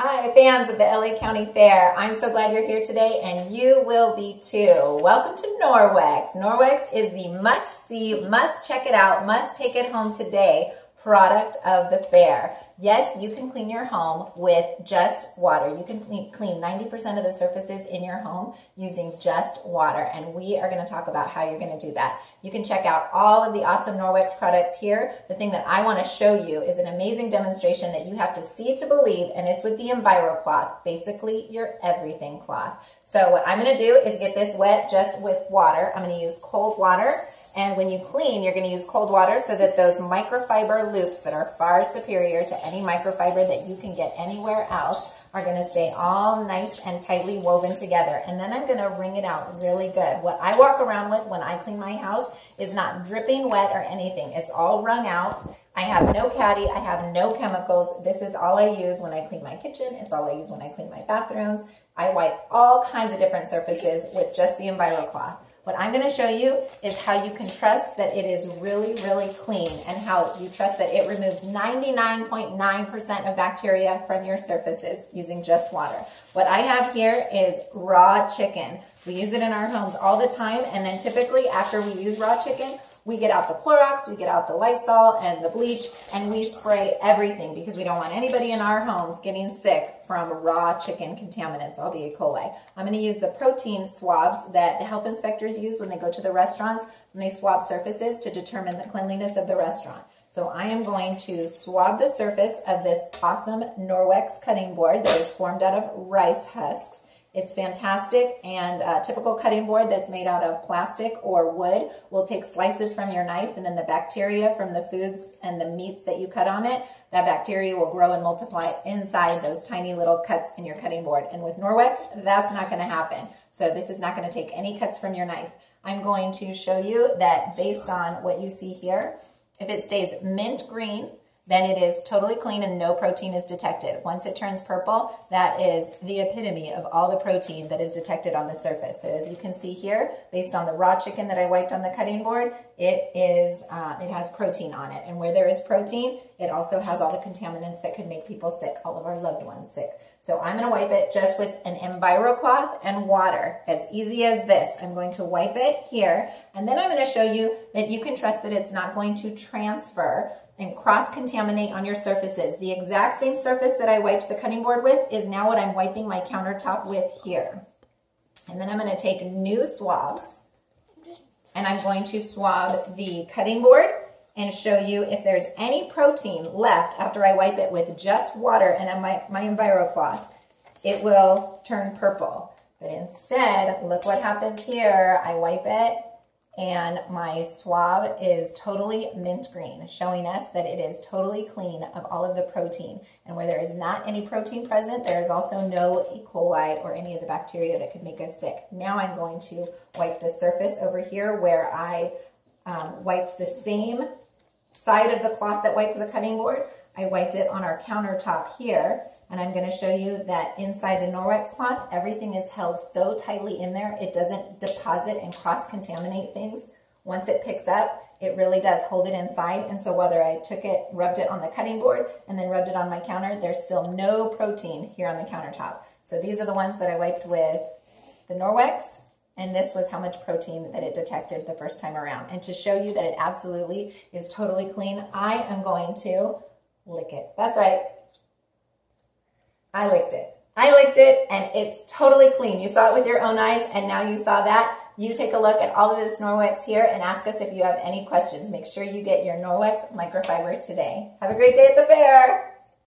Hi, fans of the LA County Fair. I'm so glad you're here today, and you will be too. Welcome to Norwex. Norwex is the must-see, must-check-it-out, must-take-it-home-today product of the fair. Yes, you can clean your home with just water. You can clean 90% of the surfaces in your home using just water, and we are going to talk about how you're going to do that. You can check out all of the awesome Norwex products here. The thing that I want to show you is an amazing demonstration that you have to see to believe, and it's with the EnviroCloth, basically your everything cloth. So what I'm going to do is get this wet just with water. I'm going to use cold water. And when you clean, you're going to use cold water so that those microfiber loops that are far superior to any microfiber that you can get anywhere else are going to stay all nice and tightly woven together. And then I'm going to wring it out really good. What I walk around with when I clean my house is not dripping wet or anything. It's all wrung out. I have no caddy. I have no chemicals. This is all I use when I clean my kitchen. It's all I use when I clean my bathrooms. I wipe all kinds of different surfaces with just the EnviroCloth. What I'm going to show you is how you can trust that it is really, really clean, and how you trust that it removes 99.9% of bacteria from your surfaces using just water. What I have here is raw chicken. We use it in our homes all the time, and then typically after we use raw chicken, we get out the Clorox, we get out the Lysol and the bleach, and we spray everything because we don't want anybody in our homes getting sick from raw chicken contaminants, all the E. coli. I'm going to use the protein swabs that the health inspectors use when they go to the restaurants and they swab surfaces to determine the cleanliness of the restaurant. So I am going to swab the surface of this awesome Norwex cutting board that is formed out of rice husks. It's fantastic, and a typical cutting board that's made out of plastic or wood will take slices from your knife, and then the bacteria from the foods and the meats that you cut on it, that bacteria will grow and multiply inside those tiny little cuts in your cutting board. And with Norwex, that's not going to happen. So this is not going to take any cuts from your knife. I'm going to show you that based on what you see here, if it stays mint green, then it is totally clean and no protein is detected. Once it turns purple, that is the epitome of all the protein that is detected on the surface. So as you can see here, based on the raw chicken that I wiped on the cutting board, it has protein on it. And where there is protein, it also has all the contaminants that could make people sick, all of our loved ones sick. So I'm going to wipe it just with an EnviroCloth and water, as easy as this. I'm going to wipe it here, and then I'm going to show you that you can trust that it's not going to transfer and cross-contaminate on your surfaces. The exact same surface that I wiped the cutting board with is now what I'm wiping my countertop with here. And then I'm going to take new swabs, and I'm going to swab the cutting board and show you if there's any protein left after I wipe it with just water and my EnviroCloth. It will turn purple. But instead, look what happens here. I wipe it, and my swab is totally mint green, showing us that it is totally clean of all of the protein. And where there is not any protein present, there is also no E. coli or any of the bacteria that could make us sick. Now I'm going to wipe the surface over here where I wiped the same side of the cloth that wiped the cutting board. I wiped it on our countertop here. And I'm going to show you that inside the Norwex cloth, everything is held so tightly in there, it doesn't deposit and cross-contaminate things. Once it picks up, it really does hold it inside. And so whether I took it, rubbed it on the cutting board, and then rubbed it on my counter, there's still no protein here on the countertop. So these are the ones that I wiped with the Norwex, and this was how much protein that it detected the first time around. And to show you that it absolutely is totally clean, I am going to lick it. That's right. I licked it. I licked it, and it's totally clean. You saw it with your own eyes, and now you saw that. You take a look at all of this Norwex here and ask us if you have any questions. Make sure you get your Norwex microfiber today. Have a great day at the fair.